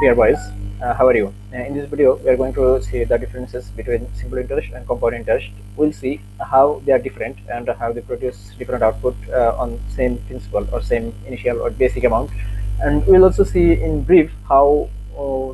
dear boys. How are you? In this video, we are going to see the differences between simple interest and compound interest. We'll see how they are different and how they produce different output on same principal or same initial or basic amount. And we'll also see in brief how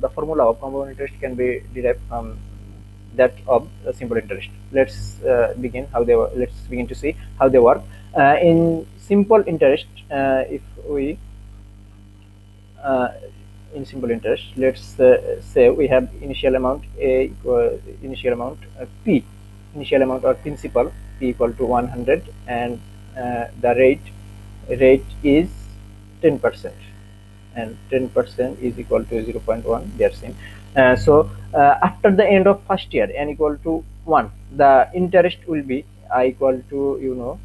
the formula of compound interest can be derived from that of simple interest. Let's begin to see how they work. In simple interest, if we uh, in simple interest, let's say we have initial amount initial amount p, initial amount or principal p equal to 100, and the rate is 10%, and 10% is equal to 0.1. They are same. After the end of first year, n equal to 1, the interest will be I equal to,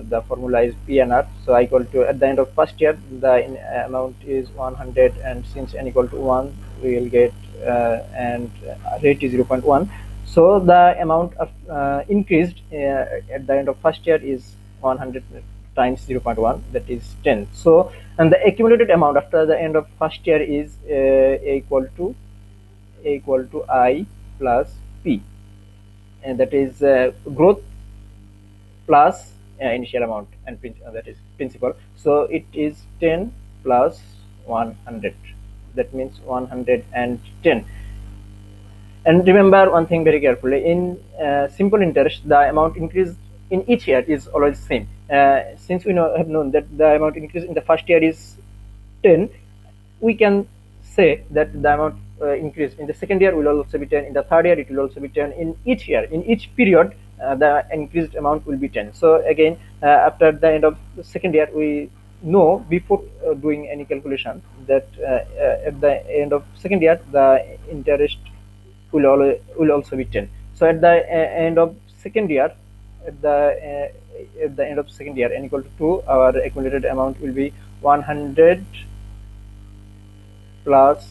the formula is PNR. So I equal to, at the end of first year, the amount is 100, and since n equal to 1, we will get and rate is 0.1. So the amount of increased at the end of first year is 100 times 0.1, that is 10. So, and the accumulated amount after the end of first year is a equal to I plus P, and that is growth plus initial amount, and that is principal. So it is 10 plus 100, that means 110. And remember one thing very carefully: in simple interest, the amount increase in each year is always same. Since we have known that the amount increase in the first year is 10, we can say that the amount increase in the second year will also be 10, in the third year it will also be 10, in each year, in each period, the increased amount will be 10. So again, after the end of the second year, we know before doing any calculation that at the end of second year, the interest will also be 10. So at the end of second year, at the end of second year, n equal to 2, our accumulated amount will be 100 plus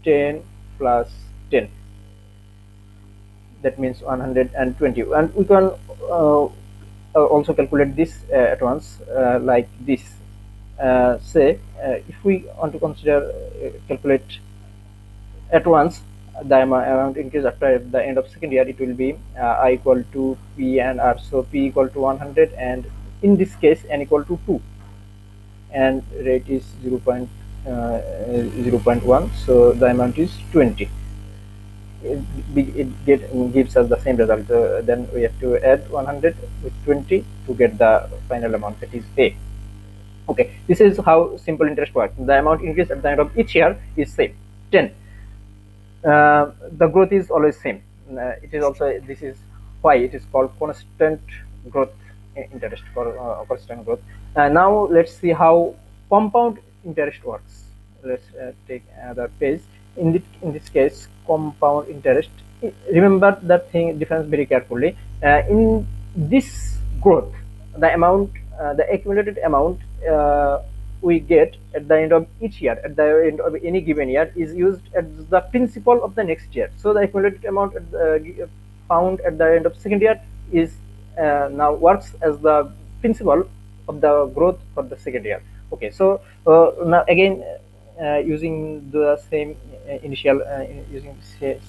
10 plus 10, that means 120. And we can also calculate this at once, like this. Say if we want to consider calculate at once the amount increase after the end of second year, it will be I equal to P and R. So P equal to 100, and in this case n equal to 2, and rate is 0.1. So the amount is 20. It gives us the same result. Then we have to add 100 with 20 to get the final amount, that is A. Okay, this is how simple interest works. The amount increase at the end of each year is same, 10. The growth is always same. It is also, this is why it is called constant growth interest, for constant growth. Now let's see how compound interest works. Let's take another page. In this case, compound interest. Remember that thing difference very carefully. In this growth, the amount, the accumulated amount we get at the end of each year, at the end of any given year, is used as the principal of the next year. So the accumulated amount found at the end of second year is now works as the principal of the growth for the second year. Okay, so now again, using the same initial, using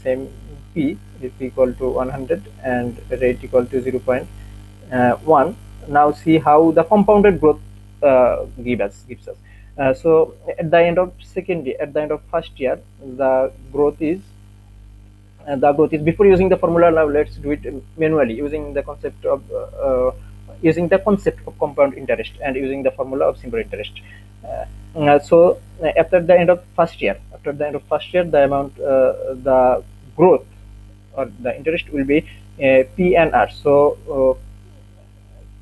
same P is equal to 100 and rate equal to 0.1. Now see how the compounded growth gives us. So at the end of at the end of first year, the growth is before using the formula. Now let's do it manually using the concept of compound interest and using the formula of simple interest. So after the end of first year, the amount, the growth or the interest will be P and R. So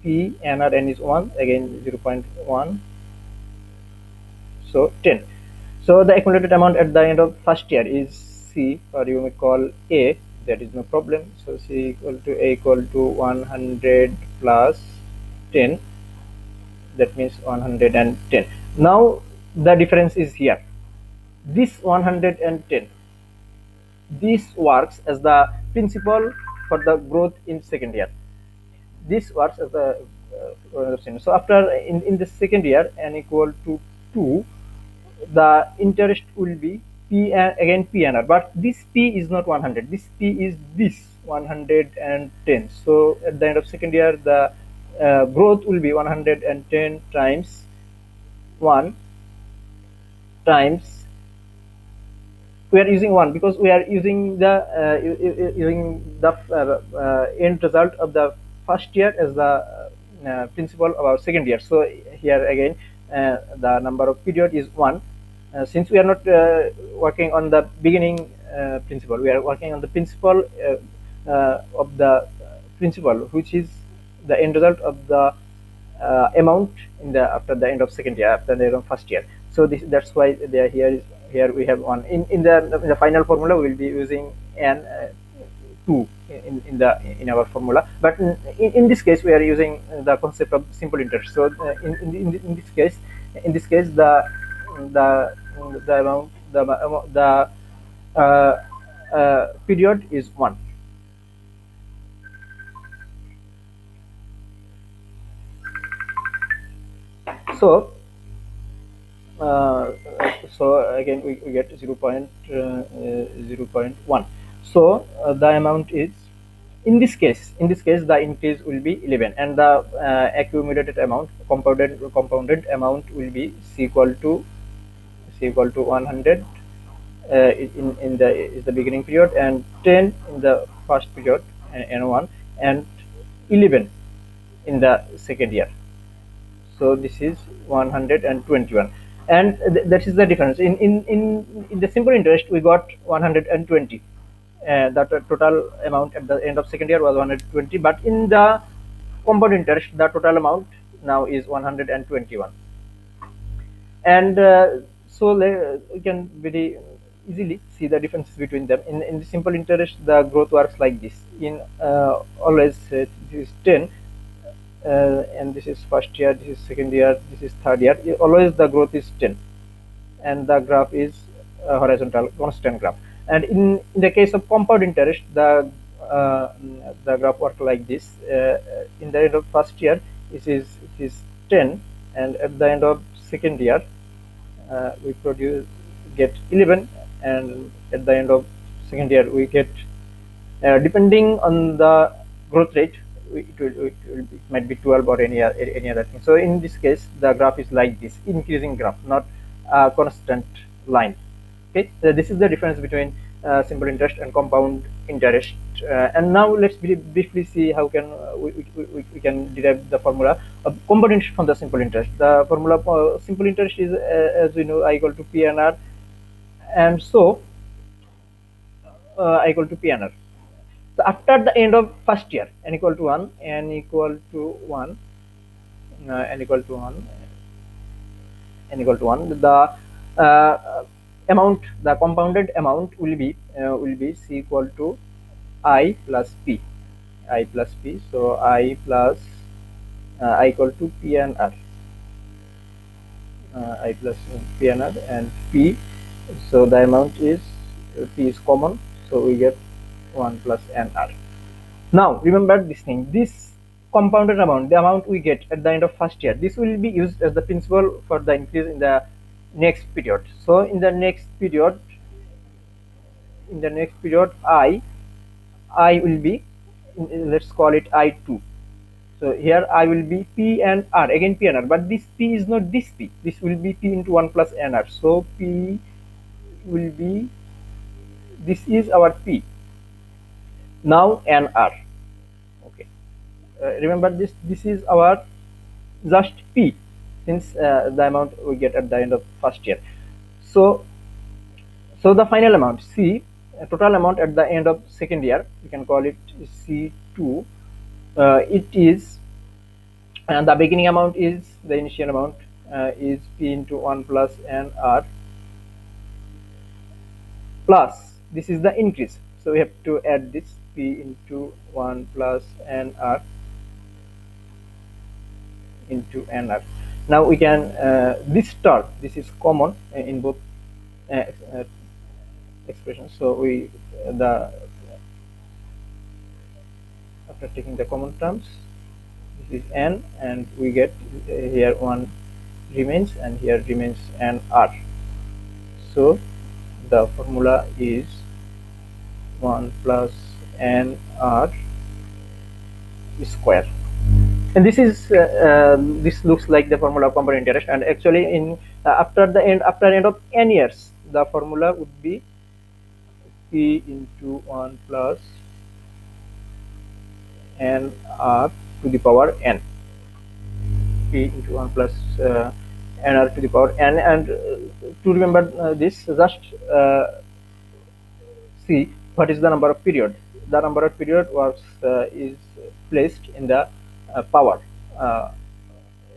P and R, n is 1, again 0.1, so 10. So the accumulated amount at the end of first year is C, or you may call A, that is no problem. So C equal to A equal to 100 plus 10, that means 110. Now the difference is here. This 110, this works as the principal for the growth in second year. This works as the so after in the second year, n equal to 2, the interest will be p and again p and r, but this p is not 100, this p is this 110. So at the end of second year the growth will be 110 times 1 times, we are using 1 because we are using the end result of the first year as the principal of our second year. So here again the number of period is 1. Since we are not working on the beginning principal, we are working on the principal of the principal, which is the end result of the amount in the after the end of second year, after the end of first year. So that's why there here we have 1 in the final formula. We will be using n 2 in our formula, but in this case we are using the concept of simple interest. So in this case the amount the period is 1. So uh, so again we get 0.1. So the amount is, in this case the increase will be 11, and the accumulated amount, compounded amount will be c equal to 100 in the is the beginning period, and 10 in the first period, n1, and 11 in the second year. So this is 121, and that is the difference. In the simple interest we got 120. That total amount at the end of second year was 120, but in the compound interest the total amount now is 121. And so we can very easily see the differences between them. In the simple interest the growth works like this. In always this is 10, and this is first year, this is second year, this is third year. Always the growth is 10, and the graph is horizontal constant graph. And in the case of compound interest the graph work like this. In the end of first year it is 10, and at the end of second year we get 11, and at the end of second year we get depending on the growth rate, it might be 12 or any other thing. So in this case the graph is like this, increasing graph, not a constant line. Okay, so this is the difference between simple interest and compound interest. And now let's briefly see how can we can derive the formula of compound interest from the simple interest. The formula for simple interest is as we know, I equal to p and r, and so I equal to p and r. So after the end of first year, n equal to 1, n equal to 1, n equal to 1, n equal to 1, the amount, the compounded amount will be c equal to I plus p, I plus p. So I plus I equal to p and r, I plus p and r, and p. So the amount is p is common, so we get 1 plus n r. Now remember this thing, this compounded amount, the amount we get at the end of first year, this will be used as the principal for the increase in the next period. So in the next period I will be, let's call it I2. So here I will be p and r, again p and r, but this p is not this p, this will be p into 1 plus n r. So p will be, this is our p, now n r. Okay, remember this is our just p, since the amount we get at the end of first year. So the final amount c, total amount at the end of second year, we can call it c2. It is, and the beginning amount is, the initial amount is p into 1 plus n r, plus this is the increase, so we have to add this p into 1 plus n r into n r. Now we can this term, this is common in both expressions, so we after taking the common terms, this is n, and we get here 1 remains, and here remains n r. So the formula is 1 plus nr square. And this is this looks like the formula of compound interest, and actually in after end of n years the formula would be p into 1 plus n r to the power n, p into 1 plus n r to the power n. And to remember this, just see what is the number of period. The number of period works is placed in the power.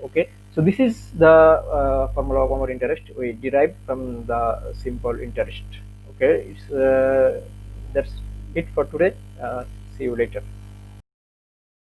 Okay, so this is the formula of our interest we derived from the simple interest. Okay, it's that's it for today. See you later.